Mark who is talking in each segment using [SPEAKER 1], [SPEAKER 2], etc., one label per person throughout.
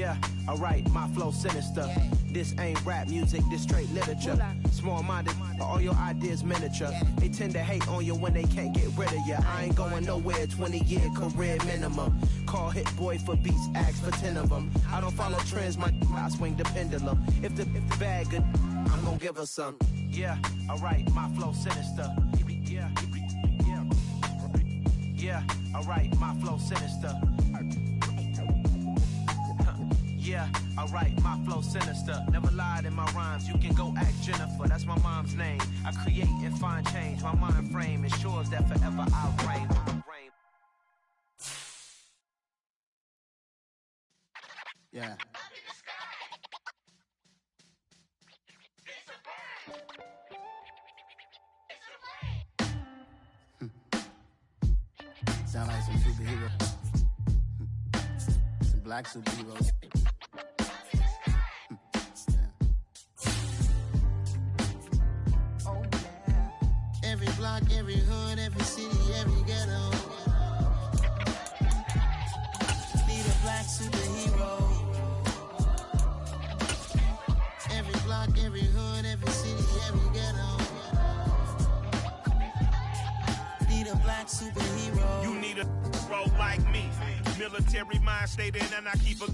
[SPEAKER 1] Yeah, alright, my flow sinister. This ain't rap music, this straight literature. Small-minded, all your ideas miniature. They tend to hate on you when they can't get rid of you. I ain't going nowhere, 20-year career minimum. Call Hit Boy for beats, ask for 10 of them. I don't follow trends, I swing the pendulum. If the bag good, I'm gonna give her some. Yeah, alright, my flow sinister. Yeah, alright, my flow sinister. Yeah, alright, my flow sinister. Never lied in my rhymes, you can go ask Jennifer. That's my mom's name. I create and find change. My mind frame ensures that forever I'll reign.
[SPEAKER 2] Yeah. Sound like some superheroes. Some black superheroes. Oh yeah. Every block, every hood, every city, every ghetto. Need a black superhero. Every block, every hood, every city, every ghetto. Need a black superhero.
[SPEAKER 3] You need a role like me. Military mind state and I keep a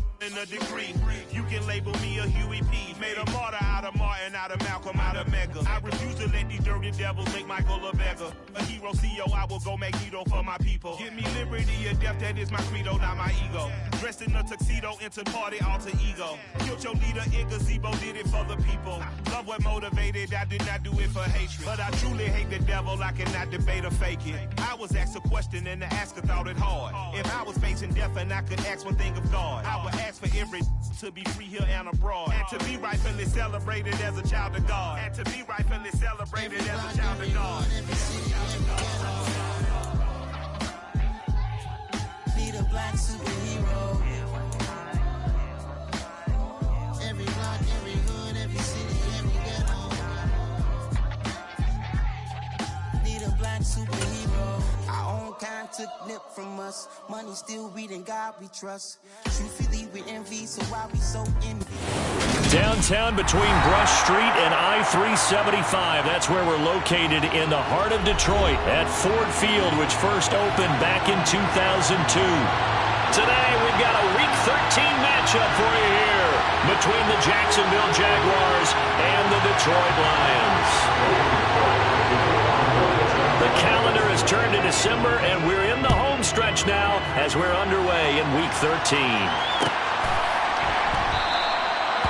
[SPEAKER 3] degree. You can label me a Huey P. Made a martyr out of Martin, out of Malcolm, out of Mega. I refuse to let these dirty devils make Michael a beggar. A hero CEO, I will go Magneto for my people. Give me liberty or death, that is my credo, not my ego. Dressed in a tuxedo, into party, alter ego. Killed your leader in gazebo, did it for the people. Love what motivated, I did not do it for hatred. But I truly hate the devil, I cannot debate or fake it. I was asked a question and the asker thought it hard. If I was facing death and I could ask one thing of God, I would ask for every to be free here and abroad, and to be rightfully celebrated as a child of God, and to be rightfully celebrated as a child of God.
[SPEAKER 2] Need a black superhero. Every block, every hood, every city, every ghetto. Need a black superhero. Our own kind took nip from us. Money still reading God we trust. Truthfully we envy, so why we so envy?
[SPEAKER 4] Downtown between Brush Street and I-375. That's where we're located in the heart of Detroit at Ford Field, which first opened back in 2002. Today we've got a Week 13 matchup for you here between the Jacksonville Jaguars and the Detroit Lions. The calendar has turned to December, and we're in the home stretch now as we're underway in Week 13.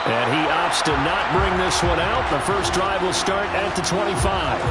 [SPEAKER 4] And he opts to not bring this one out. The first drive will start at the 25.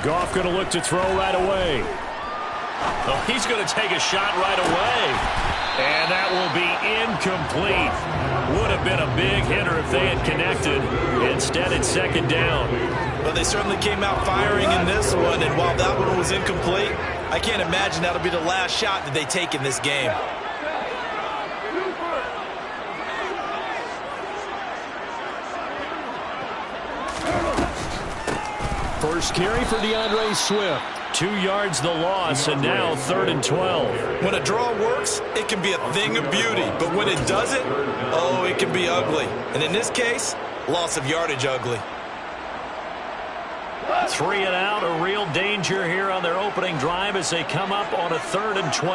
[SPEAKER 4] Goff going to look to throw right away. Oh, he's going to take a shot right away. And that will be incomplete. Would have been a big hitter if they had connected. Instead, it's second down.
[SPEAKER 5] Well, they certainly came out firing in this one, and while that one was incomplete, I can't imagine that'll be the last shot that they take in this game.
[SPEAKER 4] First carry for DeAndre Swift. 2 yards the loss, and now 3rd and 12.
[SPEAKER 5] When a draw works, it can be a thing of beauty. But when it doesn't, oh, it can be ugly. And in this case, loss of yardage ugly.
[SPEAKER 4] 3 and out, a real danger here on their opening drive as they come up on a 3rd and 12.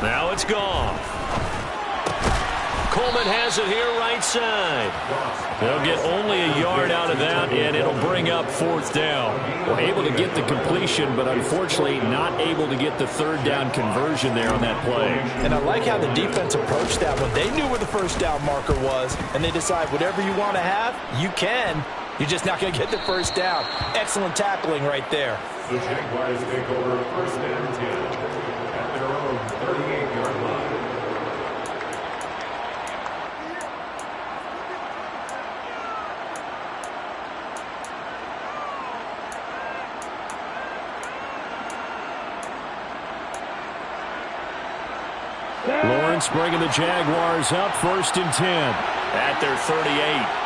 [SPEAKER 4] Now it's gone. Coleman has it here right side. They'll get only a yard out of that, and it'll bring up 4th down. Well, able to get the completion, but unfortunately not able to get the 3rd down conversion there on that play.
[SPEAKER 5] And I like how the defense approached that one. They knew where the first down marker was, and they decide whatever you want to have, you can. You're just not going to get the first down. Excellent tackling right there.
[SPEAKER 6] The Jaguars take over 1st and 10 at their own 38-yard line.
[SPEAKER 4] Lawrence bringing the Jaguars up, 1st and 10 at their 38.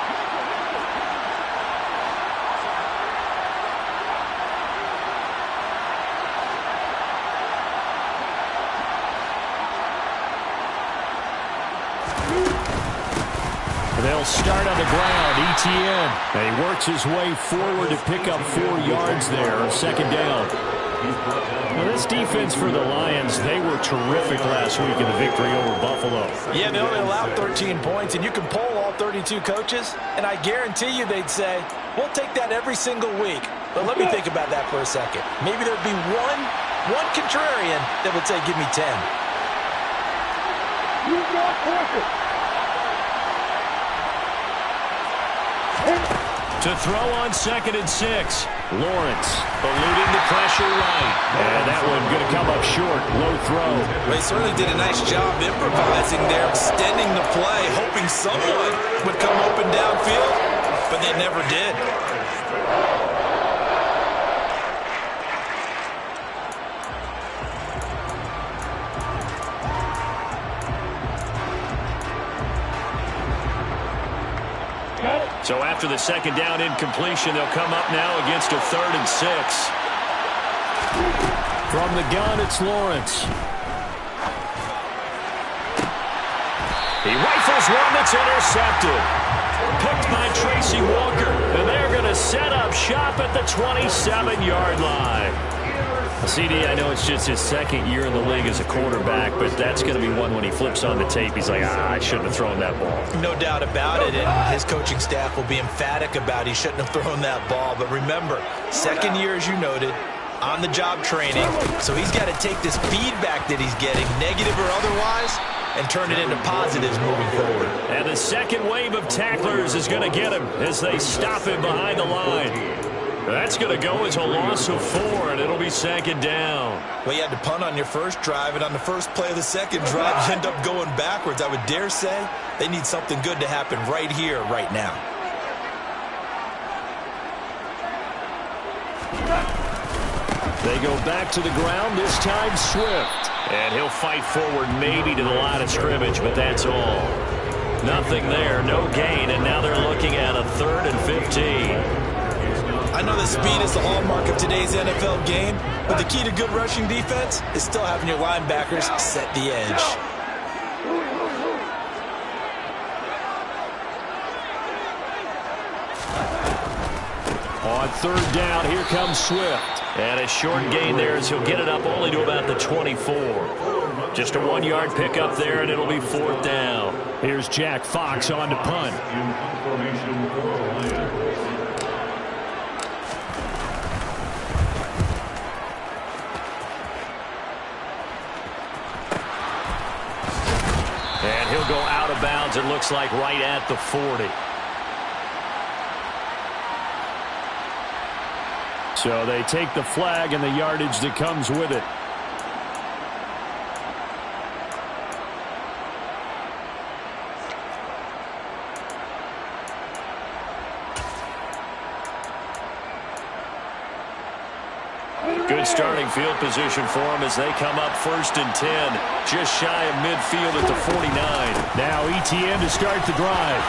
[SPEAKER 4] They'll start on the ground. ETN. And he works his way forward to pick up 4 yards there. 2nd down. Well, this defense for the Lions, they were terrific last week in the victory over Buffalo.
[SPEAKER 5] Yeah, they only allowed 13 points, and you can poll all 32 coaches, and I guarantee you they'd say, we'll take that every single week. But let me think about that for a second. Maybe there'd be one contrarian that would say, give me 10.
[SPEAKER 4] To throw on 2nd and 6. Lawrence eluding the pressure right. And that one going to come up short. Low throw.
[SPEAKER 5] Well, he certainly did a nice job improvising there, extending the play, hoping someone would come open downfield, but they never did.
[SPEAKER 4] So after the 2nd down incompletion, they'll come up now against a 3rd and 6. From the gun, it's Lawrence. He rifles one that's intercepted. Picked by Tracy Walker. And they're going to set up shop at the 27-yard line. CD, I know it's just his 2nd year in the league as a quarterback, but that's going to be one when he flips on the tape. He's like, I shouldn't have thrown that ball.
[SPEAKER 5] No doubt about it, and his coaching staff will be emphatic about he shouldn't have thrown that ball. But remember, 2nd year, as you noted, on-the-job training, so he's got to take this feedback that he's getting, negative or otherwise, and turn it into positives moving forward.
[SPEAKER 4] And the 2nd wave of tacklers is going to get him as they stop him behind the line. That's going to go as a loss of 4, and it'll be 2nd down.
[SPEAKER 5] Well, you had to punt on your first drive, and on the first play of the 2nd drive, you end up going backwards. I would dare say they need something good to happen right here, right now.
[SPEAKER 4] They go back to the ground, this time Swift. And he'll fight forward maybe to the line of scrimmage, but that's all. Nothing there, no gain, and now they're looking at a 3rd and 15.
[SPEAKER 5] I know that speed is the hallmark of today's NFL game, but the key to good rushing defense is still having your linebackers set the edge.
[SPEAKER 4] On 3rd down, here comes Swift. And a short gain there as he'll get it up only to about the 24. Just a 1-yard pickup there, and it'll be 4th down. Here's Jack Fox on to punt. And he'll go out of bounds, it looks like, right at the 40. So they take the flag and the yardage that comes with it. Good starting field position for them as they come up 1st and 10. Just shy of midfield at the 49. Now ETN to start the drive.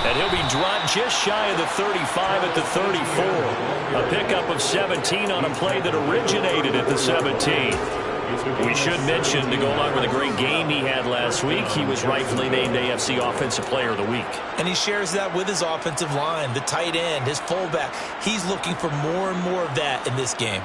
[SPEAKER 4] And he'll be dropped just shy of the 35 at the 34. A pickup of 17 on a play that originated at the 17. We should mention, to go along with a great game he had last week, he was rightfully named AFC Offensive Player of the Week.
[SPEAKER 5] And he shares that with his offensive line, the tight end, his fullback. He's looking for more and more of that in this game.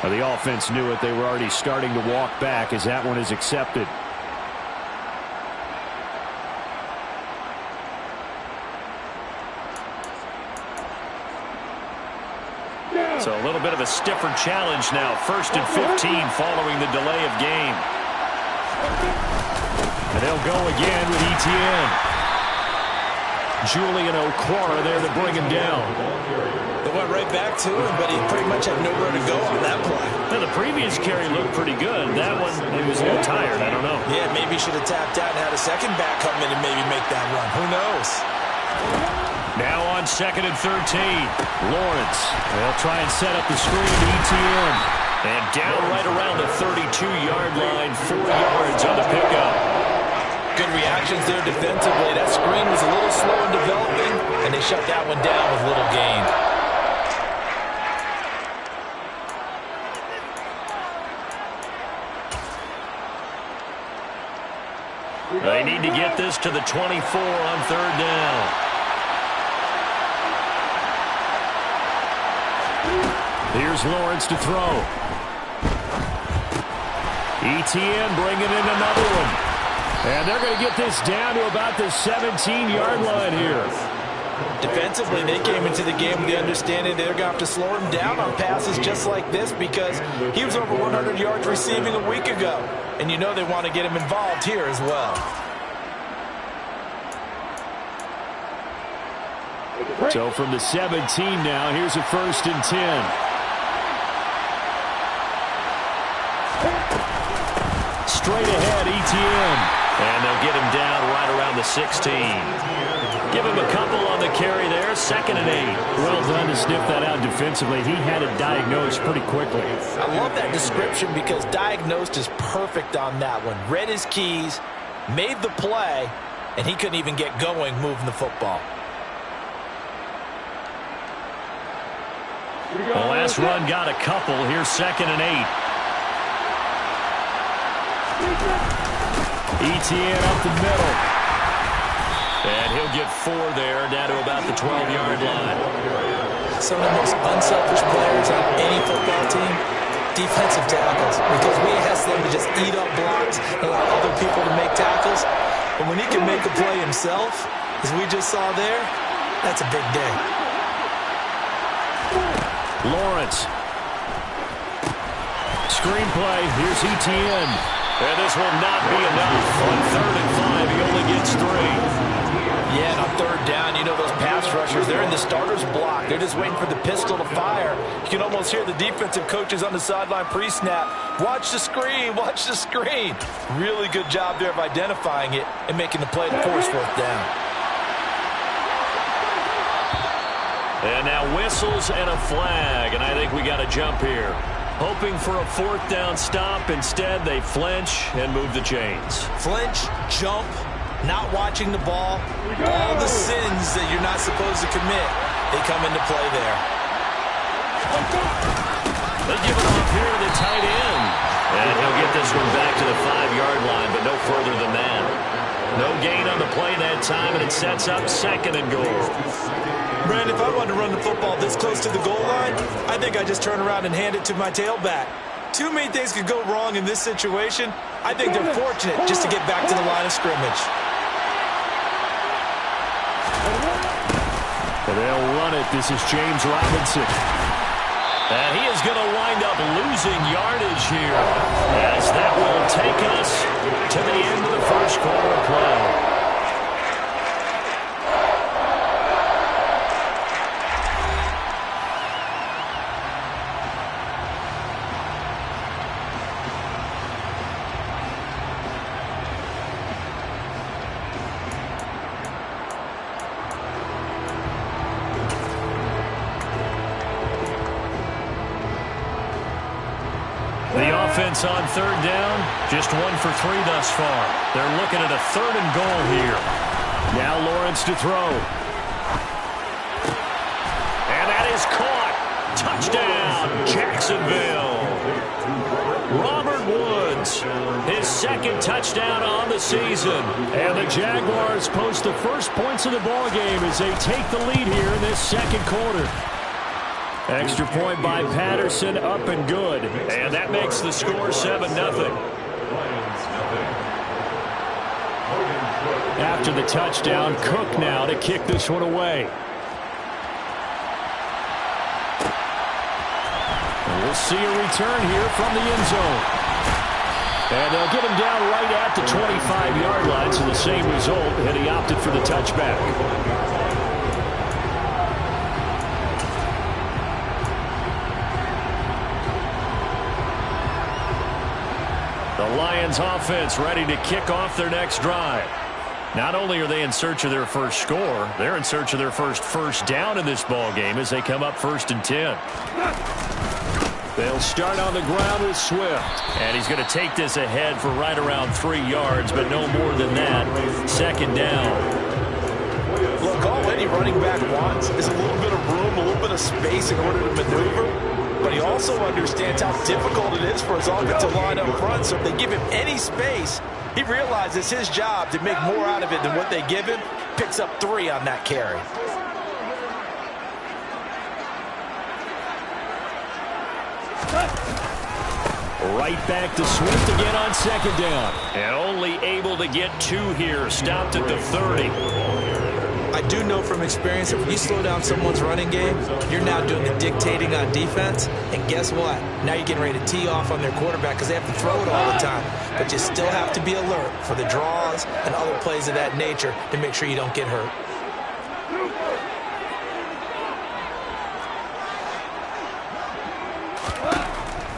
[SPEAKER 4] Well, the offense knew it. They were already starting to walk back as that one is accepted. So a little bit of a stiffer challenge now. 1st and 15 following the delay of game. And they'll go again with Etienne. Julian Okwara there to bring him down.
[SPEAKER 5] They went right back to him, but he pretty much had nowhere to go on that play.
[SPEAKER 4] Now, the previous carry looked pretty good. That one, he was a little tired. I don't know.
[SPEAKER 5] Yeah, maybe he should have tapped out and had a second back come in and maybe make that run. Who knows?
[SPEAKER 4] Now on 2nd and 13. Lawrence. They'll try and set up the screen to Etienne. And down right around the 32-yard line. 4 yards on the pickup.
[SPEAKER 5] Good reactions there defensively. That screen was a little slow in developing, and they shut that one down with little gain.
[SPEAKER 4] They need to get this to the 24 on 3rd down. Here's Lawrence to throw. Etienne bringing in another one. And they're going to get this down to about the 17-yard line here.
[SPEAKER 5] Defensively, they came into the game with the understanding they're going to have to slow him down on passes just like this because he was over 100 yards receiving a week ago. And you know they want to get him involved here as well.
[SPEAKER 4] So from the 17 now, here's a 1st and 10. Straight ahead, Etienne. And they'll get him down right around the 16. Give him a couple on the carry there. 2nd and 8. Well done to sniff that out defensively. He had it diagnosed pretty quickly.
[SPEAKER 5] I love that description because diagnosed is perfect on that one. Read his keys, made the play, and he couldn't even get going moving the football.
[SPEAKER 4] The last run got a couple. Here's 2nd and 8. Etienne up the middle. And he'll get 4 there, down to about the 12-yard line.
[SPEAKER 5] Some of the most unselfish players on any football team, defensive tackles, because we ask them to just eat up blocks and allow other people to make tackles. But when he can make a play himself, as we just saw there, that's a big day.
[SPEAKER 4] Lawrence. Screenplay. Here's Etienne. And this will not be enough. On 3rd and 5, he only gets 3.
[SPEAKER 5] Yeah, and on 3rd down, you know those pass rushers, they're in the starter's block. They're just waiting for the pistol to fire. You can almost hear the defensive coaches on the sideline pre-snap. Watch the screen, watch the screen. Really good job there of identifying it and making the play to force 4th down.
[SPEAKER 4] And now whistles and a flag, and I think we got a jump here. Hoping for a 4th down stop. Instead, they flinch and move the chains.
[SPEAKER 5] Flinch, jump, not watching the ball. All the sins that you're not supposed to commit, they come into play there.
[SPEAKER 4] They give it off here to the tight end. And he'll get this one back to the 5-yard line, but no further than that. No gain on the play that time, and it sets up 2nd and goal.
[SPEAKER 5] Brandon, if I wanted to run the football this close to the goal line, I think I just turn around and hand it to my tailback. Too many things could go wrong in this situation. I think they're fortunate just to get back to the line of scrimmage.
[SPEAKER 4] And they'll run it. This is James Robinson. And he is going to wind up losing yardage here, as that will take us to the end of the 1st quarter of play. Offense on 3rd down, just 1 for 3 thus far. They're looking at a 3rd and goal here. Now Lawrence to throw. And that is caught. Touchdown, Jacksonville. Robert Woods, his 2nd touchdown on the season. And the Jaguars post the first points of the ball game as they take the lead here in this 2nd quarter. Extra point by Patterson, up and good. And that makes the score 7-0. After the touchdown, Cook now to kick this one away. And we'll see a return here from the end zone. And they'll get him down right at the 25-yard line, so the same result, and he opted for the touchback. The Lions offense ready to kick off their next drive. Not only are they in search of their first score, they're in search of their first down in this ball game as they come up 1st and 10. They'll start on the ground with Swift. And he's going to take this ahead for right around 3 yards, but no more than that. 2nd down.
[SPEAKER 5] Look, all any running back wants is a little bit of room, a little bit of space in order to maneuver. But he also understands how difficult it is for his offensive line up front. So if they give him any space, he realizes his job to make more out of it than what they give him. Picks up 3 on that carry.
[SPEAKER 4] Right back to Swift again on 2nd down. And only able to get 2 here. Stopped at the 30.
[SPEAKER 5] I do know from experience, if you slow down someone's running game, you're now doing the dictating on defense. And guess what? Now you're getting ready to tee off on their quarterback because they have to throw it all the time. But you still have to be alert for the draws and other plays of that nature to make sure you don't get hurt.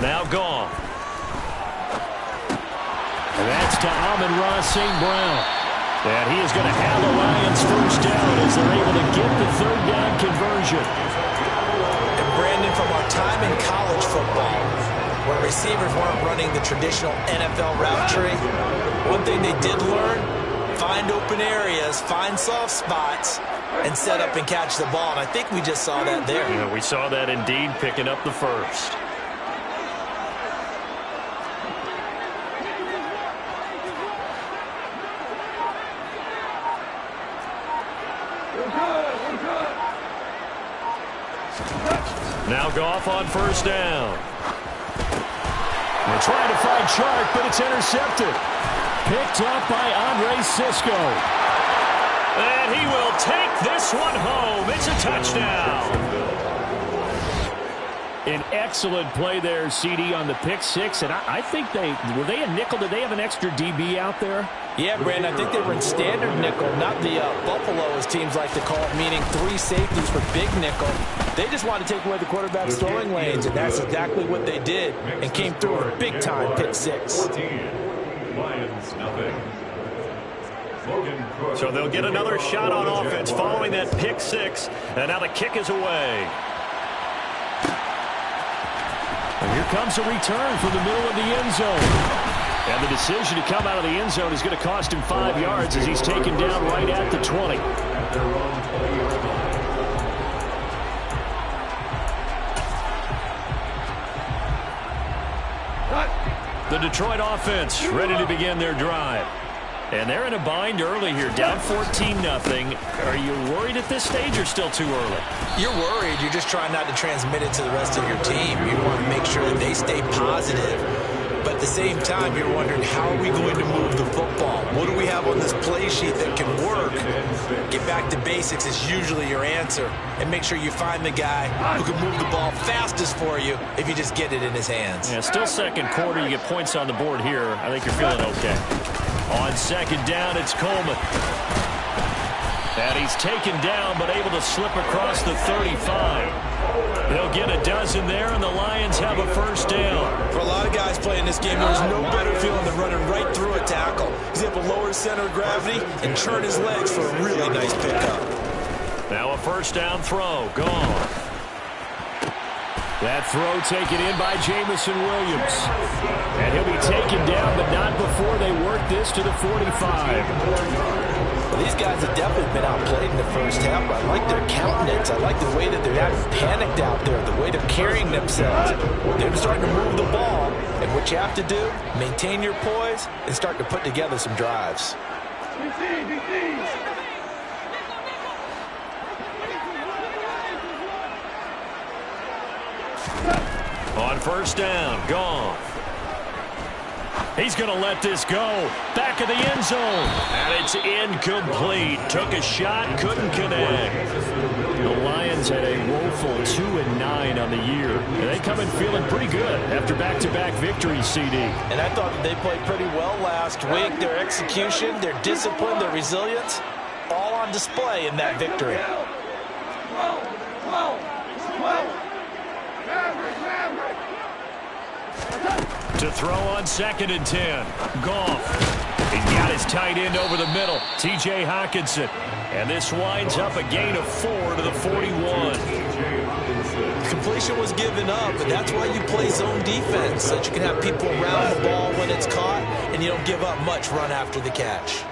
[SPEAKER 4] Now gone. And that's to Amon-Ra St. Brown. And he is going to have the Lions first down as they're able to get the 3rd down conversion.
[SPEAKER 5] And Brandon, from our time in college football, where receivers weren't running the traditional NFL route tree, one thing they did learn, find open areas, find soft spots, and set up and catch the ball. And I think we just saw that there.
[SPEAKER 4] Yeah, we saw that indeed, picking up the first. Now Goff on 1st down. They're trying to find Chark, but it's intercepted. Picked up by Andre Sisco. And he will take this one home. It's a touchdown. An excellent play there, CD, on the pick 6. And I think were they a nickel? Did they have an extra DB out there?
[SPEAKER 5] Yeah, Brandon, I think they were in standard nickel, not the Buffalo, as teams like to call it, meaning 3 safeties for big nickel. They just wanted to take away the quarterback's throwing lanes, and that's exactly what they did, and came through a big-time pick 6.
[SPEAKER 4] So they'll get another shot on offense following that pick 6, and now the kick is away. And here comes a return from the middle of the end zone. And the decision to come out of the end zone is going to cost him 5 yards as he's taken down right at the 20. The Detroit offense ready to begin their drive. And they're in a bind early here, down 14-0. Are you worried at this stage or still too early?
[SPEAKER 5] You're worried. You're just trying not to transmit it to the rest of your team. You want to make sure that they stay positive. But at the same time, you're wondering, how are we going to move the football? What do we have on this play sheet that can work? Get back to basics is usually your answer. And make sure you find the guy who can move the ball fastest for you if you just get it in his hands.
[SPEAKER 4] Yeah, still 2nd quarter. You get points on the board here. I think you're feeling okay. On 2nd down, it's Coleman. And he's taken down, but able to slip across the 35. They'll get a dozen there, and the Lions have a first down.
[SPEAKER 5] For a lot of guys playing this game, there's no better feeling than running right through a tackle. He's able to lower his center of gravity and turn his legs for a really nice pickup.
[SPEAKER 4] Now a first down throw. Gone. That throw taken in by Jamison Williams. And he'll be taken down, but not before they work this to the 45.
[SPEAKER 5] Well, these guys have definitely been outplayed in the first half. I like their countenance. I like the way that they're not panicked out there, the way they're carrying themselves. They're starting to move the ball. And what you have to do, maintain your poise and start to put together some drives.
[SPEAKER 4] On first down, gone. He's going to let this go. Back of the end zone. And it's incomplete. Took a shot, couldn't connect. The Lions Lions had a woeful 2-9 on the year, and they come in feeling pretty good after back-to-back victories, CD.
[SPEAKER 5] And I thought they played pretty well last week. Their execution, their discipline, their resilience, all on display in that victory.
[SPEAKER 4] To throw on 2nd and 10. Goff. He's got his tight end over the middle, T.J. Hockenson. And this winds up a gain of 4 to the 41.
[SPEAKER 5] Completion was given up, but that's why you play zone defense, so that you can have people around the ball when it's caught, and you don't give up much run after the catch.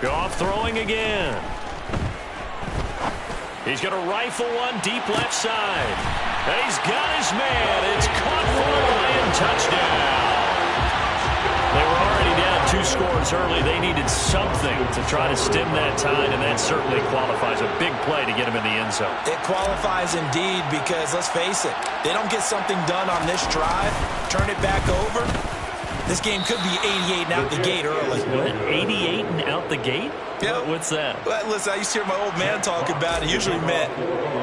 [SPEAKER 4] Goff throwing again. He's going to rifle one deep left side. And he's got his man. It's caught for a Lion touchdown. They were already down 2 scores early. They needed something to try to stem that tide, and that certainly qualifies. A big play to get him in the end zone.
[SPEAKER 5] It qualifies indeed because, let's face it, they don't get something done on this drive, turn it back over. This game could be 88 and out the gate early.
[SPEAKER 4] What, 88 and out the gate?
[SPEAKER 5] Yeah.
[SPEAKER 4] What's that?
[SPEAKER 5] Well, listen, I used to hear my old man talk about it. Usually meant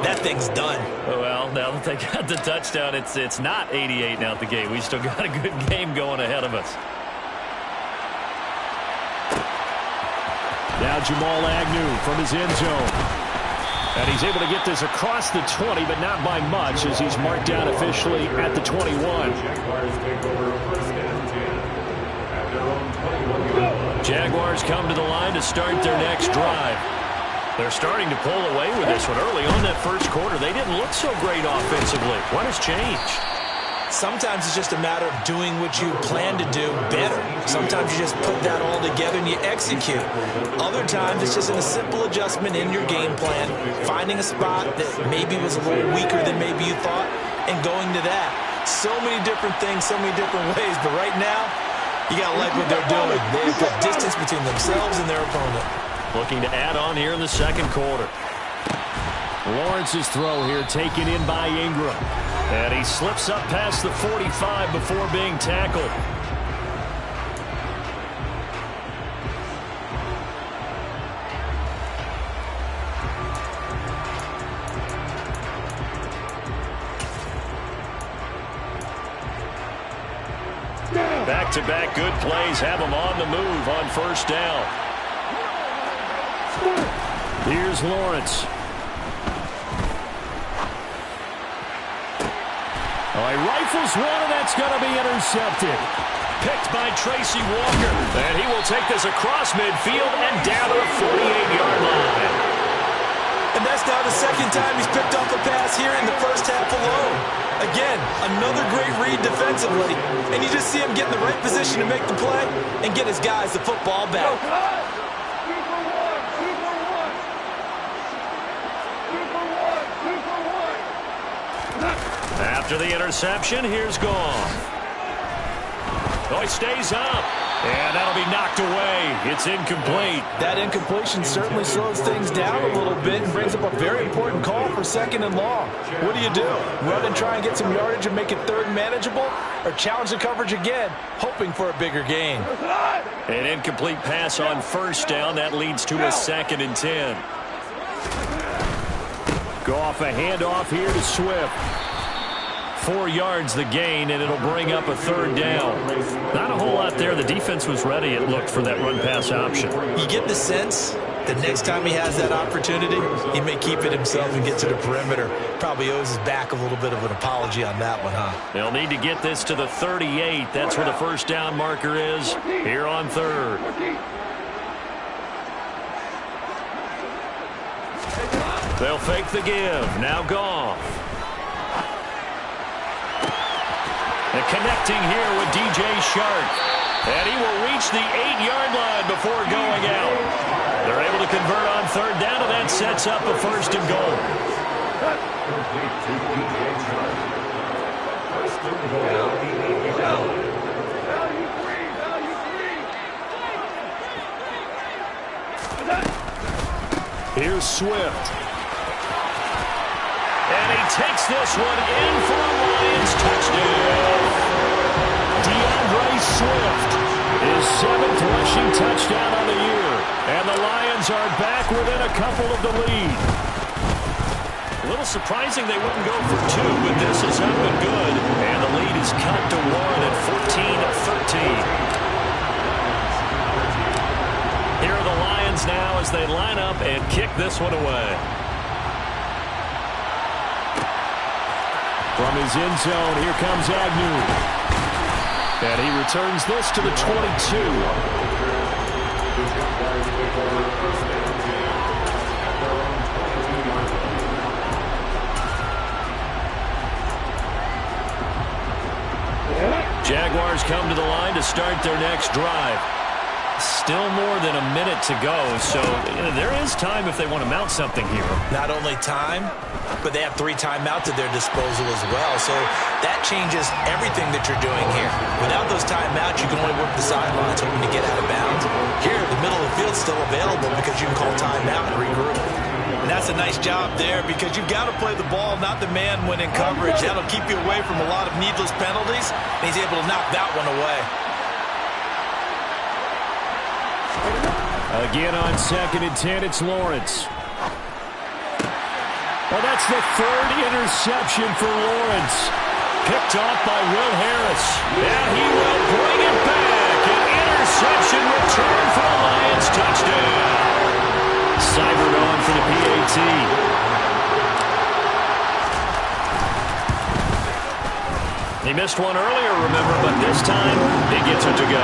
[SPEAKER 5] that thing's done.
[SPEAKER 4] Well, now that they got the touchdown, it's not 88 and out the gate. We still got a good game going ahead of us. Now Jamal Agnew from his end zone. And he's able to get this across the 20, but not by much, as he's marked down officially at the 21. Jaguars come to the line to start their next drive. They're starting to pull away with this one. Early on that first quarter, they didn't look so great offensively. What has changed?
[SPEAKER 5] Sometimes it's just a matter of doing what you plan to do better. Sometimes you just put that all together and you execute. Other times it's just a simple adjustment in your game plan, finding a spot that maybe was a little weaker than maybe you thought, and going to that. So many different things, so many different ways, but right now, you got to like what they're doing. They have put distance between themselves and their opponent.
[SPEAKER 4] Looking to add on here in the second quarter. Lawrence's throw here taken in by Ingram. And he slips up past the 45 before being tackled. Back-to-back good plays have him on the move on first down. Here's Lawrence. Oh, he rifles one, and that's going to be intercepted. Picked by Tracy Walker. And he will take this across midfield and down to the 48-yard line.
[SPEAKER 5] And that's now the second time he's picked off a pass here in the first half alone. Again, another great read defensively. And you just see him get in the right position to make the play and get his guys the football back.
[SPEAKER 4] After the interception, here's Goff. Oh, he stays up. And that'll be knocked away. It's incomplete.
[SPEAKER 5] That incompletion certainly slows things down a little bit and brings up a very important call for 2nd and long. What do? Run and try and get some yardage and make it 3rd and manageable? Or challenge the coverage again, hoping for a bigger gain?
[SPEAKER 4] An incomplete pass on first down. That leads to a 2nd and 10. Goff a handoff here to Swift. 4 yards the gain, and it'll bring up a 3rd down. Not a whole lot there. The defense was ready, it looked, for that run-pass option.
[SPEAKER 5] You get the sense that next time he has that opportunity, he may keep it himself and get to the perimeter. Probably owes his back a little bit of an apology on that one, huh?
[SPEAKER 4] They'll need to get this to the 38. That's where the first down marker is here on 3rd. They'll fake the give. Now Goff. And connecting here with DJ Shark. And he will reach the 8-yard line before going out. They're able to convert on 3rd down, and that sets up a 1st and goal. Here's Swift. And he takes this one in for a Lions touchdown. DeAndre Swift, his 7th rushing touchdown on the year. And the Lions are back within a couple of the lead. A little surprising they wouldn't go for 2, but this is up and good. And the lead is cut to 1 at 14-13. Here are the Lions now as they line up and kick this one away. From his end zone, here comes Agnew. And he returns this to the 22. Jaguars come to the line to start their next drive. Still more than a minute to go, so there is time if they want to mount something here.
[SPEAKER 5] Not only time, but they have 3 timeouts at their disposal as well, so that changes everything that you're doing here. Without those timeouts, you can only work the sidelines hoping to get out of bounds. Here, the middle of the field's still available because you can call timeout and regroup. And that's a nice job there because you've got to play the ball, not the man when in coverage. That'll keep you away from a lot of needless penalties, and he's able to knock that one away.
[SPEAKER 4] Again on 2nd and 10, it's Lawrence. Well, that's the 3rd interception for Lawrence. Picked off by Will Harris. And he will bring it back. An interception return for the Lions touchdown. Seibert on for the PAT. He missed one earlier, remember, but this time he gets it to go.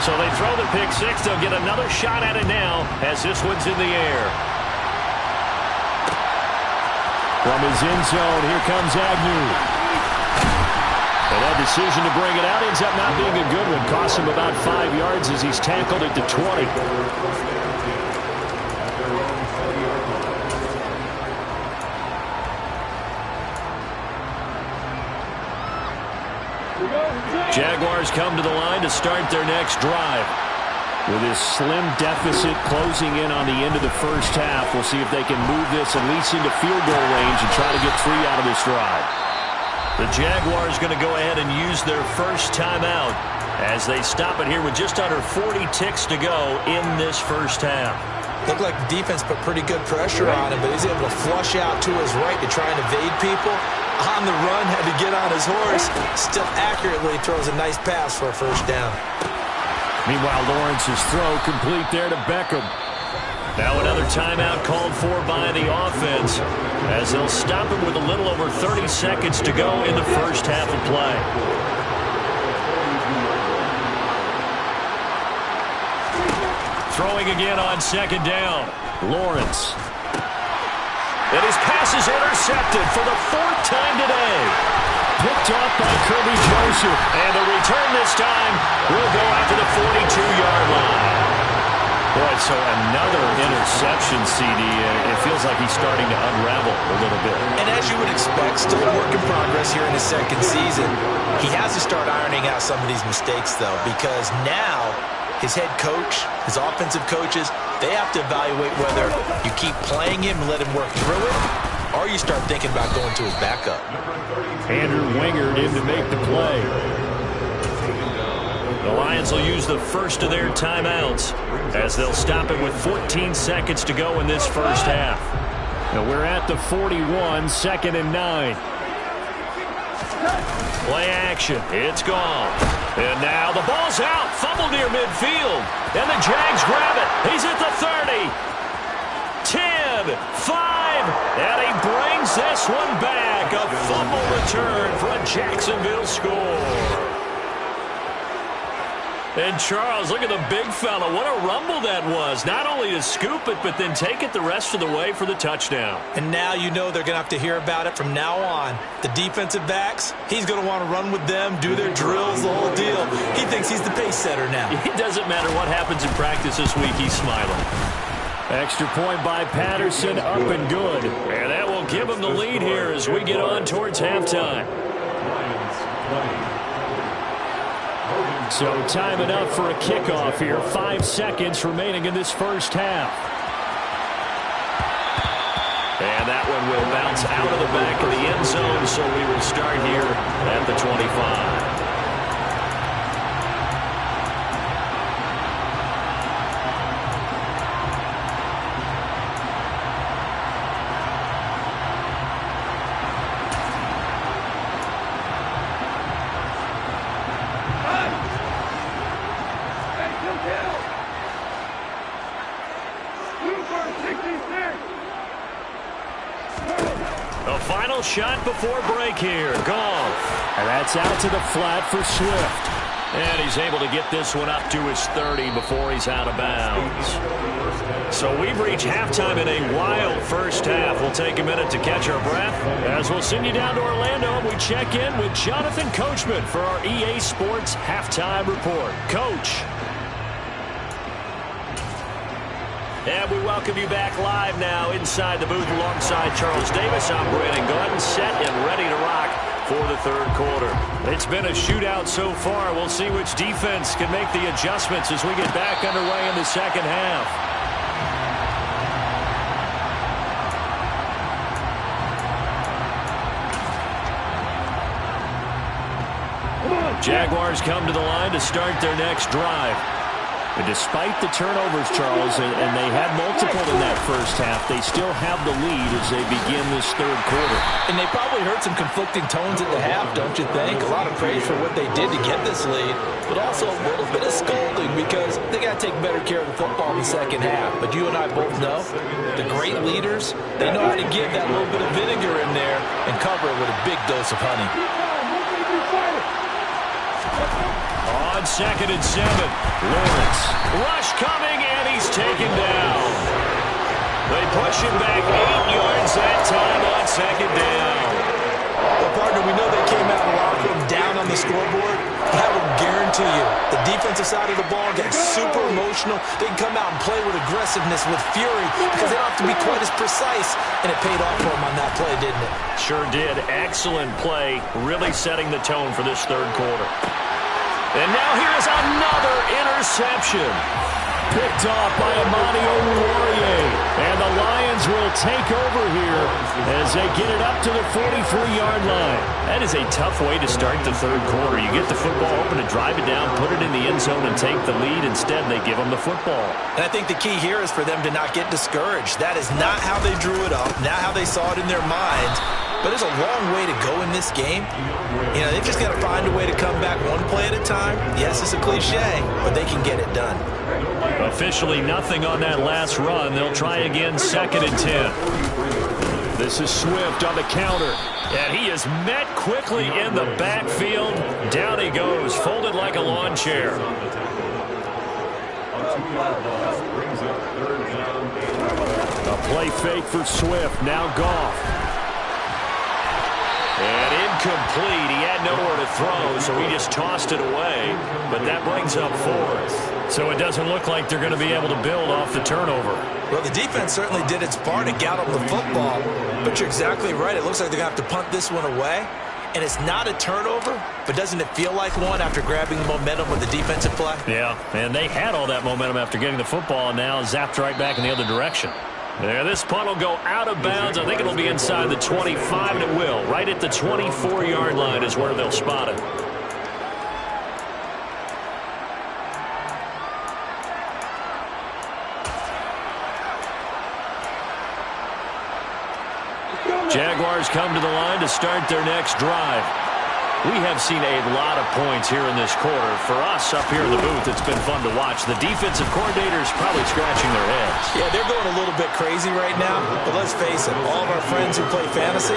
[SPEAKER 4] So they throw the pick 6. They'll get another shot at it now as this one's in the air. From his end zone, here comes Agnew. And that decision to bring it out ends up not being a good one. Costs him about 5 yards as he's tackled at the 20. Jaguars come to the line to start their next drive. With his slim deficit closing in on the end of the first half, we'll see if they can move this at least into field goal range and try to get 3 out of this drive. The Jaguars going to go ahead and use their first timeout as they stop it here with just under 40 ticks to go in this first half.
[SPEAKER 5] Looked like the defense put pretty good pressure on him, but he's able to flush out to his right to try and evade people. On the run, had to get on his horse. Still accurately throws a nice pass for a first down.
[SPEAKER 4] Meanwhile, Lawrence's throw complete there to Beckham. Now another timeout called for by the offense as they'll stop him with a little over 30 seconds to go in the first half of play. Throwing again on 2nd down. Lawrence. And his pass is intercepted for the 4th time today. Picked off by Kirby Joseph. And the return this time will go out to the 42-yard line. Boy, so another interception, CD. It feels like he's starting to unravel a little bit.
[SPEAKER 5] And as you would expect, still a work in progress here in his 2nd season. He has to start ironing out some of these mistakes, though, because now his head coach, his offensive coaches, they have to evaluate whether you keep playing him and let him work through it, or you start thinking about going to his backup.
[SPEAKER 4] Andrew Wingard in to make the play. The Lions will use the first of their timeouts as they'll stop it with 14 seconds to go in this first half. Now we're at the 41, 2nd and 9. Play action. It's gone. And now the ball's out. Fumble near midfield. And the Jags grab it. He's at the 30. 10, 5. And he brings this one back. A fumble return for a Jacksonville score. And Charles, look at the big fella. What a rumble that was. Not only to scoop it, but then take it the rest of the way for the touchdown.
[SPEAKER 5] And now you know they're going to have to hear about it from now on. The defensive backs, he's going to want to run with them, do their drills, the whole deal. He thinks he's the pace setter now.
[SPEAKER 4] It doesn't matter what happens in practice this week. He's smiling. Extra point by Patterson, up and good. And that will give him the lead here as we get on towards halftime. So time enough for a kickoff here. 5 seconds remaining in this first half. And that one will bounce out of the back of the end zone, so we will start here at the 25. Final shot before break here. Goff. And that's out to the flat for Swift. And he's able to get this one up to his 30 before he's out of bounds. So we've reached halftime in a wild first half. We'll take a minute to catch our breath as we'll send you down to Orlando and we check in with Jonathan Coachman for our EA Sports Halftime Report. Coach. And we welcome you back live now inside the booth alongside Charles Davis. I'm Brandon Gordon, set and ready to rock for the third quarter. It's been a shootout so far. We'll see which defense can make the adjustments as we get back underway in the second half. Jaguars come to the line to start their next drive. But despite the turnovers, Charles, and they had multiple in that first half, they still have the lead as they begin this third quarter.
[SPEAKER 5] And they probably heard some conflicting tones at the half, don't you think? A lot of praise for what they did to get this lead, but also a little bit of scolding because they got to take better care of the football in the second half. But you and I both know the great leaders, they know how to give that little bit of vinegar in there and cover it with a big dose of honey.
[SPEAKER 4] On 2nd and 7, Lawrence. Rush coming, and he's taken down. They push him back 8 yards that time on 2nd down.
[SPEAKER 5] Well, partner, we know they came out of the locker room down on the scoreboard, but I will guarantee you the defensive side of the ball got super emotional. They can come out and play with aggressiveness, with fury, because they don't have to be quite as precise, and it paid off for them on that play, didn't it?
[SPEAKER 4] Sure did. Excellent play, really setting the tone for this third quarter. And now here's another interception. Picked off by Amani Oruwariye. And the Lions will take over here as they get it up to the 43-yard line. That is a tough way to start the third quarter. You get the football open to drive it down, put it in the end zone, and take the lead. Instead, they give them the football.
[SPEAKER 5] And I think the key here is for them to not get discouraged. That is not how they drew it up, not how they saw it in their minds. But there's a long way to go in this game. You know, they've just got to find a way to come back one play at a time. Yes, it's a cliche, but they can get it done.
[SPEAKER 4] Officially nothing on that last run. They'll try again 2nd and 10. This is Swift on the counter. And he is met quickly in the backfield. Down he goes, folded like a lawn chair. A play fake for Swift. Now Goff. And incomplete. He had nowhere to throw, so he just tossed it away. But that brings up 4th. So it doesn't look like they're going to be able to build off the turnover.
[SPEAKER 5] Well, the defense certainly did its part to gallop the football. But you're exactly right. It looks like they're going to have to punt this one away. And it's not a turnover, but doesn't it feel like one after grabbing the momentum with the defensive play?
[SPEAKER 4] Yeah, and they had all that momentum after getting the football, and now zapped right back in the other direction. There, this punt will go out of bounds. I think it'll be inside the 25, and it will. Right at the 24-yard line is where they'll spot it. Jaguars come to the line to start their next drive. We have seen a lot of points here in this quarter. For us up here in the booth, it's been fun to watch. The defensive coordinators probably scratching their heads.
[SPEAKER 5] Yeah, they're going a little bit crazy right now. But let's face it, all of our friends who play fantasy,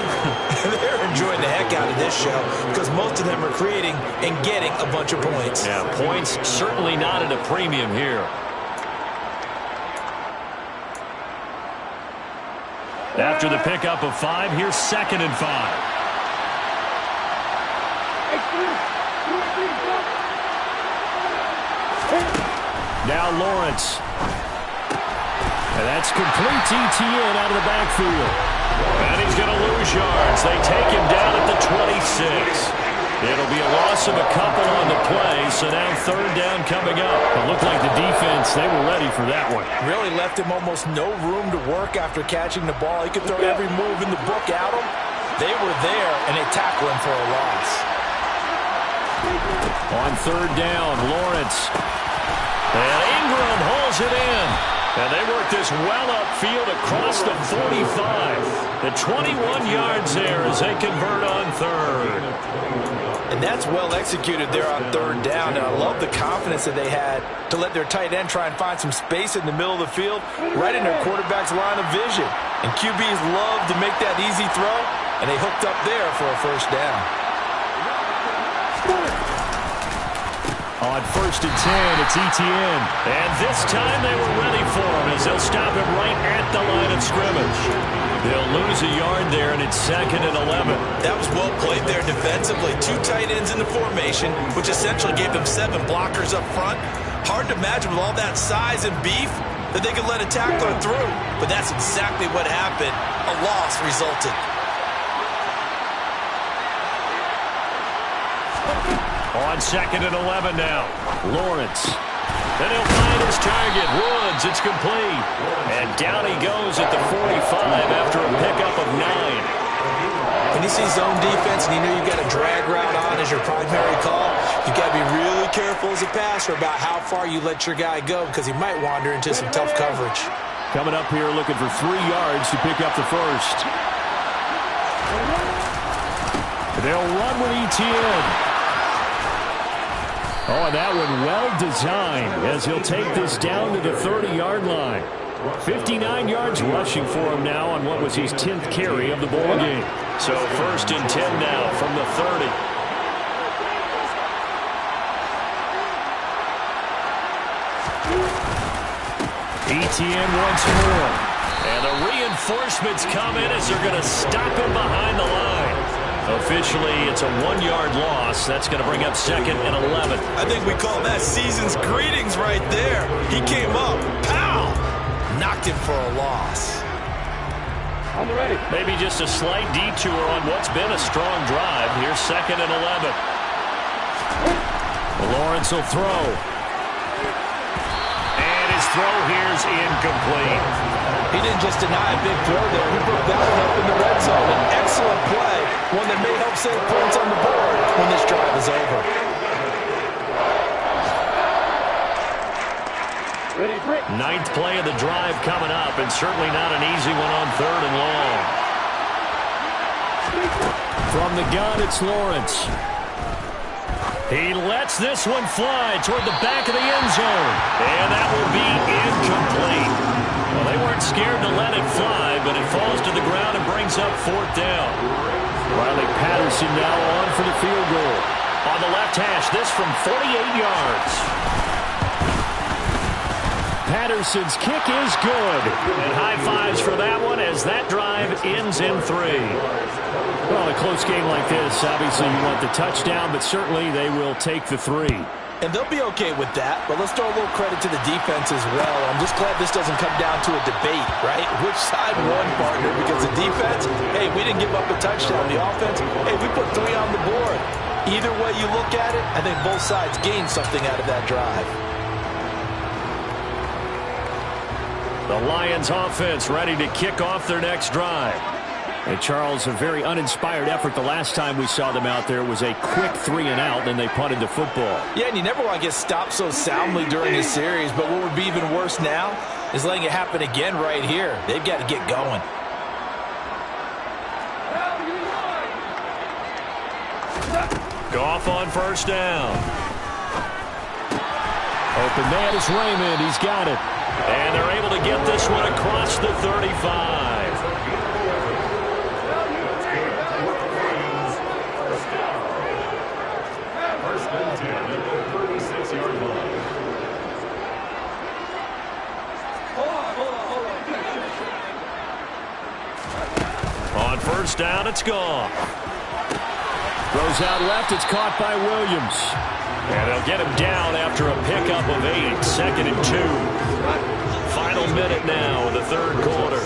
[SPEAKER 5] they're enjoying the heck out of this show because most of them are creating and getting a bunch of points.
[SPEAKER 4] Yeah, points certainly not at a premium here. After the pickup of 5, here's 2nd and 5. Now Lawrence. And that's complete TTN out of the backfield. And he's going to lose yards. They take him down at the 26. It'll be a loss of a couple on the play, so now third down coming up. It looked like the defense, they were ready for that one.
[SPEAKER 5] Really left him almost no room to work after catching the ball. He could throw every move in the book at him. They were there, and they tackle him for a loss.
[SPEAKER 4] On third down, Lawrence. And Ingram hauls it in. And they work this well upfield across the 45. The 21 yards there as they convert on third.
[SPEAKER 5] And that's well executed there on third down. And I love the confidence that they had to let their tight end try and find some space in the middle of the field, right in their quarterback's line of vision. And QBs love to make that easy throw, and they hooked up there for a first down.
[SPEAKER 4] On first and 10, it's Etienne. And this time they were ready for him as they'll stop him right at the line of scrimmage. They'll lose a yard there, and it's 2nd and 11.
[SPEAKER 5] That was well played there defensively. 2 tight ends in the formation, which essentially gave them 7 blockers up front. Hard to imagine with all that size and beef that they could let a tackler through. But that's exactly what happened. A loss resulted.
[SPEAKER 4] On 2nd and 11 now, Lawrence. Then he'll find his target, Woods. It's complete. And down he goes at the 45 after a pickup of 9.
[SPEAKER 5] When you see zone defense and you know you've got a drag route on as your primary call, you've got to be really careful as a passer about how far you let your guy go because he might wander into some tough coverage.
[SPEAKER 4] Coming up here looking for 3 yards to pick up the first. They'll run with Etienne. Oh, and that one well designed as he'll take this down to the 30-yard line. 59 yards rushing for him now on what was his 10th carry of the ball game. So 1st and 10 now from the 30. Etienne once more. And the reinforcements come in as they're going to stop him behind the line. Officially, it's a 1-yard loss. That's going to bring up 2nd and 11.
[SPEAKER 5] I think we call that season's greetings right there. He came up, pow, knocked him for a loss.
[SPEAKER 4] On the ready. Maybe just a slight detour on what's been a strong drive. Here's 2nd and 11. Lawrence will throw. And his throw here's incomplete.
[SPEAKER 5] He didn't just deny a big throw there. He broke that one up in the red zone. An excellent play, one that may help save points on the board when this drive is over.
[SPEAKER 4] Ninth play of the drive coming up, and certainly not an easy one on 3rd and long. From the gun, it's Lawrence. He lets this one fly toward the back of the end zone, and that will be incomplete. Well, they weren't scared to let it fly, but it falls to the ground and brings up 4th down. Riley Patterson now on for the field goal. On the left hash, this from 48 yards. Patterson's kick is good. And high fives for that one as that drive ends in 3. Well, a close game like this, obviously you want the touchdown, but certainly they will take the 3.
[SPEAKER 5] And they'll be okay with that, but let's throw a little credit to the defense as well. I'm just glad this doesn't come down to a debate, right? Which side won, partner? Because the defense, hey, we didn't give up a touchdown. The offense, hey, we put 3 on the board. Either way you look at it, I think both sides gained something out of that drive.
[SPEAKER 4] The Lions offense ready to kick off their next drive. And Charles, a very uninspired effort the last time we saw them out there was a quick 3 and out, and they punted the football.
[SPEAKER 5] Yeah, and you never want to get stopped so soundly during this series, but what would be even worse now is letting it happen again right here. They've got to get going.
[SPEAKER 4] Goff on first down. Open man is Raymond. He's got it. And they're able to get this one across the 35. On first down, it's gone. Throws out left, it's caught by Williams. And they'll get him down after a pickup of 8, 2nd and 2. Final minute now of the 3rd quarter.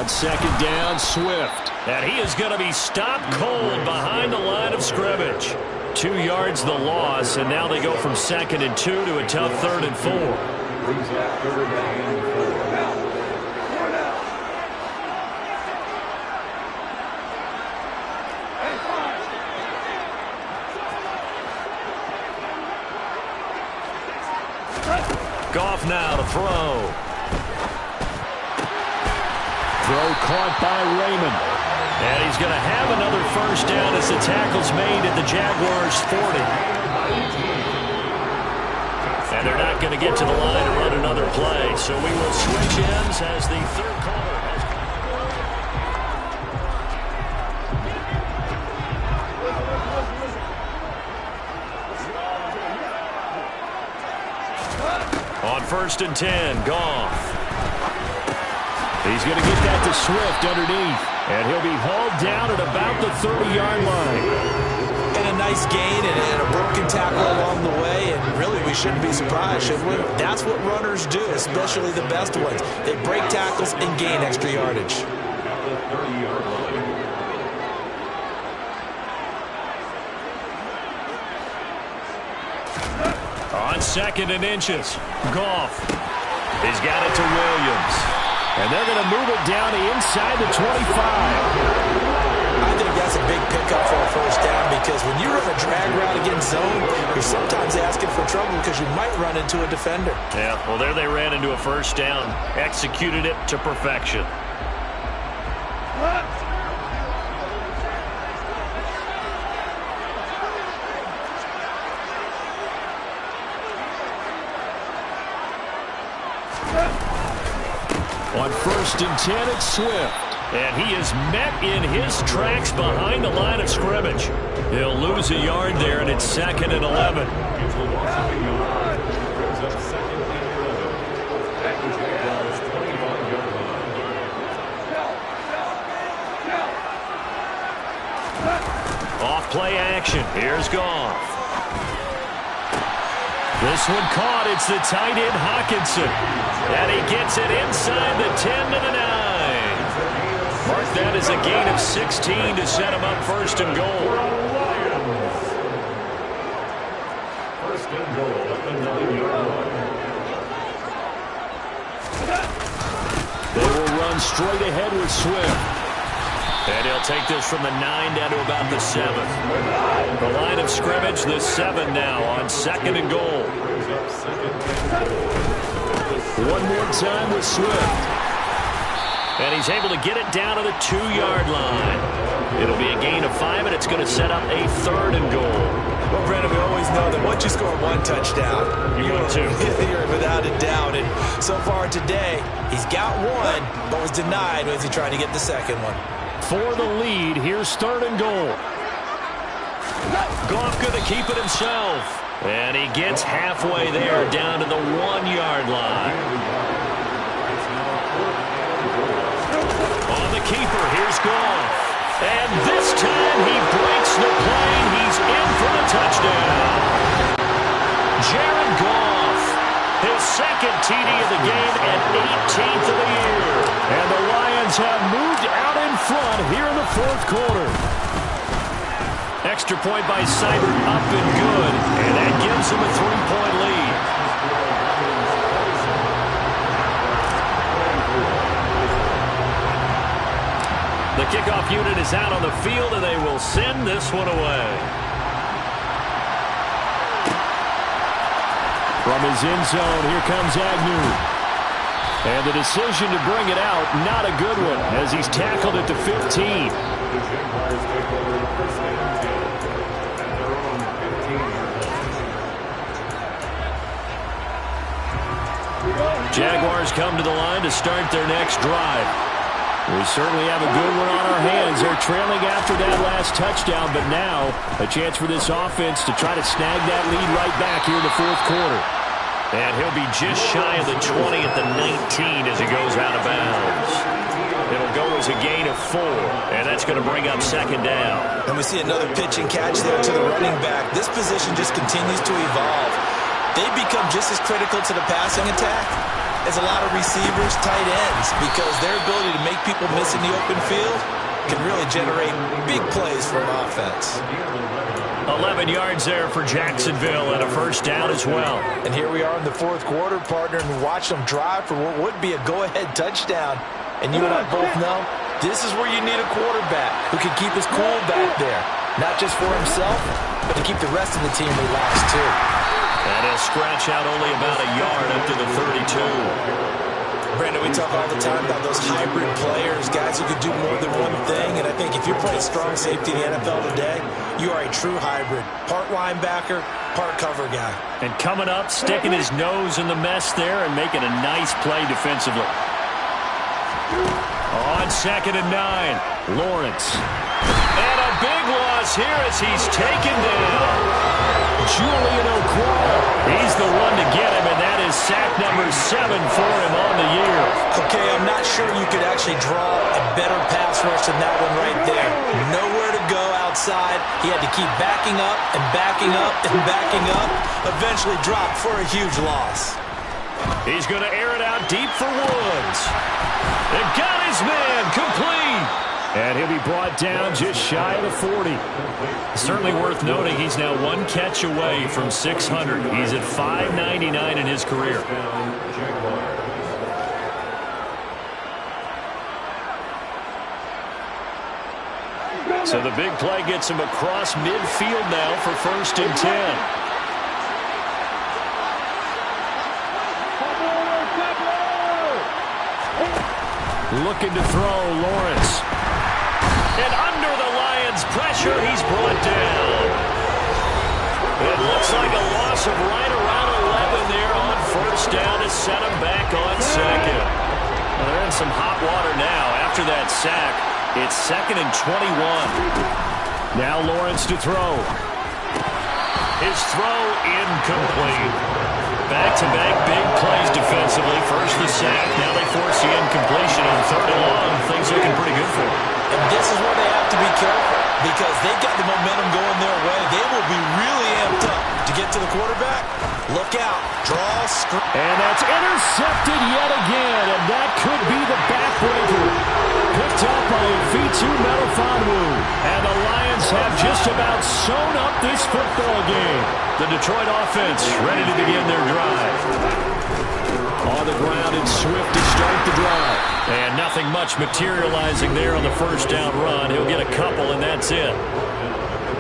[SPEAKER 4] second down, Swift. And he is going to be stopped cold behind the line of scrimmage. 2 yards the loss, and now they go from 2nd and 2 to a tough 3rd and 4. Goff now to throw. Throw caught by Raymond. And he's going to have another first down as the tackle's made at the Jaguars' 40. And they're not going to get to the line to run another play. So we will switch ends as the third quarter has on 1st and 10, Goff. He's going to get that to Swift underneath. And he'll be hauled down at about the 30-yard line.
[SPEAKER 5] And a nice gain and a broken tackle along the way. And really, we shouldn't be surprised, should we? That's what runners do, especially the best ones. They break tackles and gain extra yardage.
[SPEAKER 4] On 2nd and inches, Goff. He's got it to Williams. And they're going to move it down to inside the 25.
[SPEAKER 5] I think that's a big pickup for a first down because when you run a drag route against zone, you're sometimes asking for trouble because you might run into a defender.
[SPEAKER 4] Yeah, well, there they ran into a first down. Executed it to perfection. On 1st and 10, it's Swift. And he is met in his tracks behind the line of scrimmage. He'll lose a yard there, and it's 2nd and 11. Off play action. Here's Goff. This one caught. It's the tight end, Hawkinson. And he gets it inside the 10 to the 9. Mark that as a gain of 16 to set him up 1st and goal. First and goal at the 9-yard line. They will run straight ahead with Swift. And he'll take this from the 9 down to about the 7. The line of scrimmage, the 7 now on 2nd and goal. One more time with Swift. And he's able to get it down to the 2-yard line. It'll be a gain of 5, and it's going to set up a 3rd and goal.
[SPEAKER 5] Well, Brandon, we always know that once you score one touchdown,
[SPEAKER 4] you're
[SPEAKER 5] without a doubt. And so far today, he's got one, but was denied as he tried to get the second one.
[SPEAKER 4] For the lead, here's 3rd and goal. Goff going to keep it himself. And he gets halfway there, down to the 1-yard line. On the keeper, here's Goff. And this time he breaks the plane. He's in for the touchdown. Jared Goff, his 2nd TD of the game and 18th of the year. And the Lions have moved out in front here in the 4th quarter. Extra point by Seibert, up and good. And that gives him a 3-point lead. The kickoff unit is out on the field, and they will send this one away. From his end zone, here comes Agnew. And the decision to bring it out, not a good one, as he's tackled at the 15. Jaguars come to the line to start their next drive. We certainly have a good one on our hands. They're trailing after that last touchdown, but now a chance for this offense to try to snag that lead right back here in the 4th quarter. And he'll be just shy of the 20 at the 19 as he goes out of bounds. It'll go as a gain of 4, and that's going to bring up 2nd down.
[SPEAKER 5] And we see another pitch and catch there to the running back. This position just continues to evolve. They become just as critical to the passing attack is a lot of receivers, tight ends, because their ability to make people miss in the open field can really generate big plays for an offense.
[SPEAKER 4] 11 yards there for Jacksonville and a first down as well.
[SPEAKER 5] And here we are in the fourth quarter, partner, and we watch them drive for what would be a go-ahead touchdown. And you and I both know this is where you need a quarterback who can keep his cool back there. Not just for himself, but to keep the rest of the team relaxed too.
[SPEAKER 4] And he'll scratch out only about a yard up to the 32.
[SPEAKER 5] Brandon, we talk all the time about those hybrid players, guys who could do more than one thing. And I think if you're playing strong safety in the NFL today, you are a true hybrid. Part linebacker, part cover guy.
[SPEAKER 4] And coming up, sticking his nose in the mess there and making a nice play defensively. On 2nd and 9, Lawrence. And a big loss here as he's taken down. Julian Okwara. He's the one to get him, and that is sack number 7 for him on the year.
[SPEAKER 5] Okay, I'm not sure you could actually draw a better pass rush than that one right there. Nowhere to go outside. He had to keep backing up and backing up and backing up. Eventually dropped for a huge loss.
[SPEAKER 4] He's going to air it out deep for Woods. And got his man complete. And he'll be brought down just shy of the 40. Certainly worth noting he's now one catch away from 600. He's at 599 in his career. So the big play gets him across midfield now for 1st and 10. Looking to throw, Lawrence. And under the Lions' pressure, he's brought down. It looks like a loss of right around 11 there on 1st down to set him back on 2nd. Well, they're in some hot water now. After that sack, it's 2nd and 21. Now Lawrence to throw. His throw incomplete. Back-to-back big plays defensively. First the sack, now they force the incompletion on 3rd and long. Things looking pretty good for them.
[SPEAKER 5] And this is where they have to be careful because they got the momentum going their way. They will be really amped up to get to the quarterback. Look out. Draw.
[SPEAKER 4] And that's intercepted yet again, and that could be the backbreaker. Picked up by V2 Melifonwu. And the Lions have just about sewn up this football game. The Detroit offense ready to begin their drive. On the ground and Swift to start the drive. And nothing much materializing there on the 1st down run. He'll get a couple, and that's it.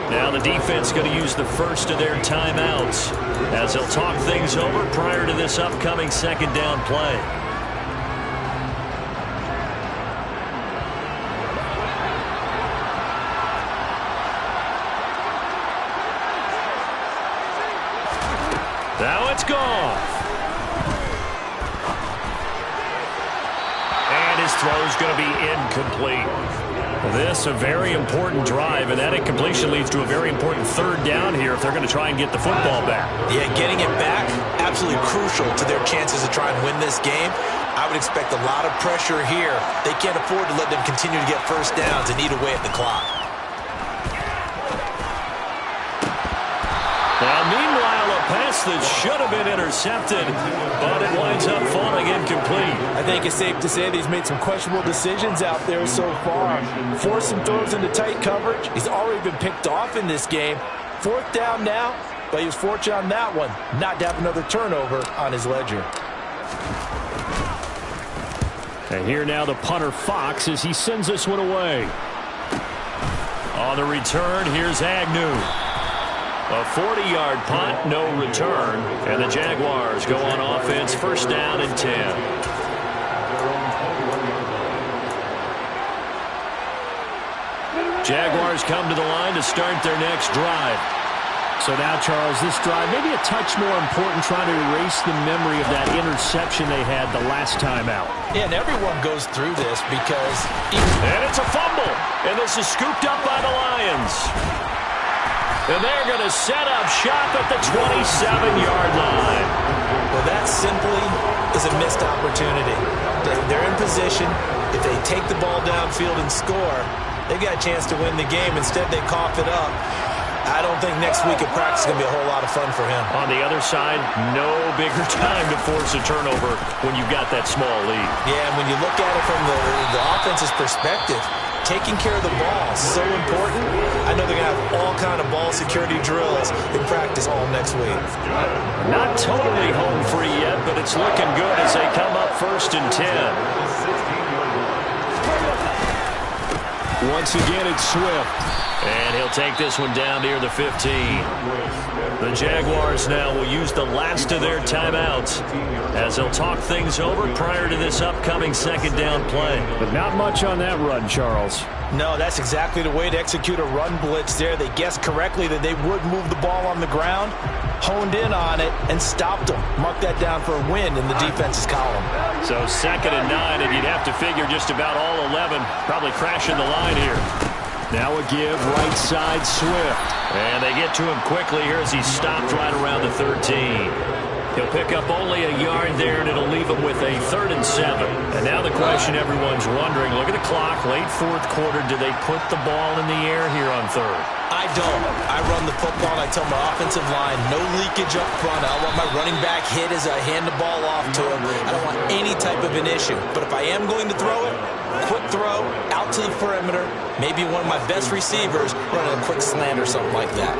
[SPEAKER 4] Now the defense going to use the first of their timeouts as they'll talk things over prior to this upcoming 2nd down play. Now it's gone. And his throw's going to be incomplete. This a very important drive, and that incompletion leads to a very important 3rd down here if they're going to try and get the football back.
[SPEAKER 5] Yeah, getting it back, absolutely crucial to their chances to try and win this game. I would expect a lot of pressure here. They can't afford to let them continue to get 1st downs and eat away at the clock.
[SPEAKER 4] Now, meanwhile, a pass that should have been intercepted, but it winds up falling incomplete.
[SPEAKER 5] I think it's safe to say that he's made some questionable decisions out there so far. Forced some throws into tight coverage. He's already been picked off in this game. 4th down now, but he was fortunate on that one not to have another turnover on his ledger.
[SPEAKER 4] And here now the punter Fox as he sends this one away. On the return, here's Agnew. A 40-yard punt, no return. And the Jaguars go on offense, 1st down and 10. Jaguars come to the line to start their next drive. So now, Charles, this drive maybe a touch more important, trying to erase the memory of that interception they had the last time out.
[SPEAKER 5] Yeah, and everyone goes through this because...
[SPEAKER 4] And it's a fumble. And this is scooped up by the Lions. And they're going to set up shop at the 27-yard line.
[SPEAKER 5] Well, that simply is a missed opportunity. They're in position. If they take the ball downfield and score, they've got a chance to win the game. Instead, they cough it up. I don't think next week at practice is going to be a whole lot of fun for him.
[SPEAKER 4] On the other side, no bigger time to force a turnover when you've got that small lead.
[SPEAKER 5] Yeah, and when you look at it from the offense's perspective, taking care of the ball is so important. I know they're going to have all kind of ball security drills in practice all next week.
[SPEAKER 4] Not totally home free yet, but it's looking good as they come up 1st and 10.
[SPEAKER 6] Once again, it's Swift.
[SPEAKER 4] And he'll take this one down near the 15. The Jaguars now will use the last of their timeouts as they'll talk things over prior to this upcoming 2nd down play.
[SPEAKER 6] But not much on that run, Charles.
[SPEAKER 5] No, that's exactly the way to execute a run blitz there. They guessed correctly that they would move the ball on the ground, honed in on it, and stopped them. Mark that down for a win in the defense's column.
[SPEAKER 4] So 2nd and 9, and you'd have to figure just about all 11 probably crashing the line here.
[SPEAKER 6] Now a give right side Swift.
[SPEAKER 4] And they get to him quickly here as he stopped right around the 13. He'll pick up only a yard there, and it'll leave him with a 3rd and 7. And now the question everyone's wondering, look at the clock, late 4th quarter, do they put the ball in the air here on 3rd?
[SPEAKER 5] I don't. I run the football, and I tell my offensive line, no leakage up front. I don't want my running back hit as I hand the ball off to him. I don't want any type of an issue. But if I am going to throw it, quick throw, out to the perimeter, maybe one of my best receivers running a quick slant or something like that.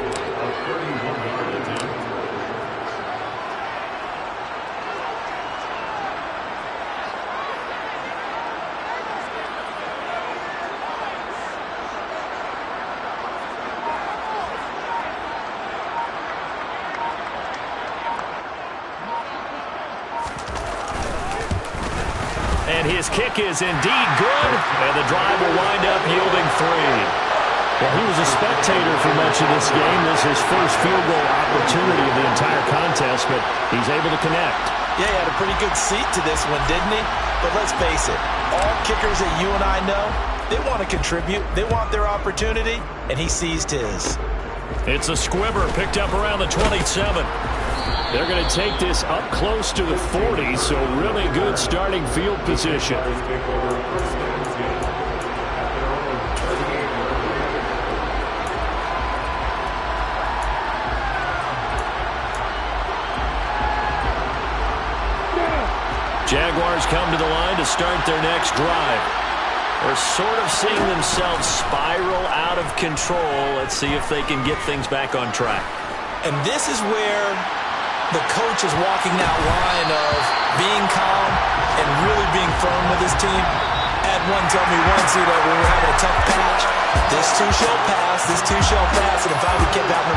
[SPEAKER 4] And his kick is indeed good, and the drive will wind up yielding 3.
[SPEAKER 6] Well, he was a spectator for much of this game. This is his first field goal opportunity of the entire contest, but he's able to connect.
[SPEAKER 5] Yeah, he had a pretty good seat to this one, didn't he? But let's face it, all kickers that you and I know, they want to contribute. They want their opportunity, and he seized his.
[SPEAKER 4] It's a squibber picked up around the 27.
[SPEAKER 6] They're going to take this up close to the 40, so really good starting field position.
[SPEAKER 4] Jaguars come to the line to start their next drive. They're sort of seeing themselves spiral out of control. Let's see if they can get things back on track.
[SPEAKER 5] And this is where the coach is walking that line of being calm and really being firm with his team. Had one tell me once, we were having a tough patch. This too shall pass, and if I would keep having a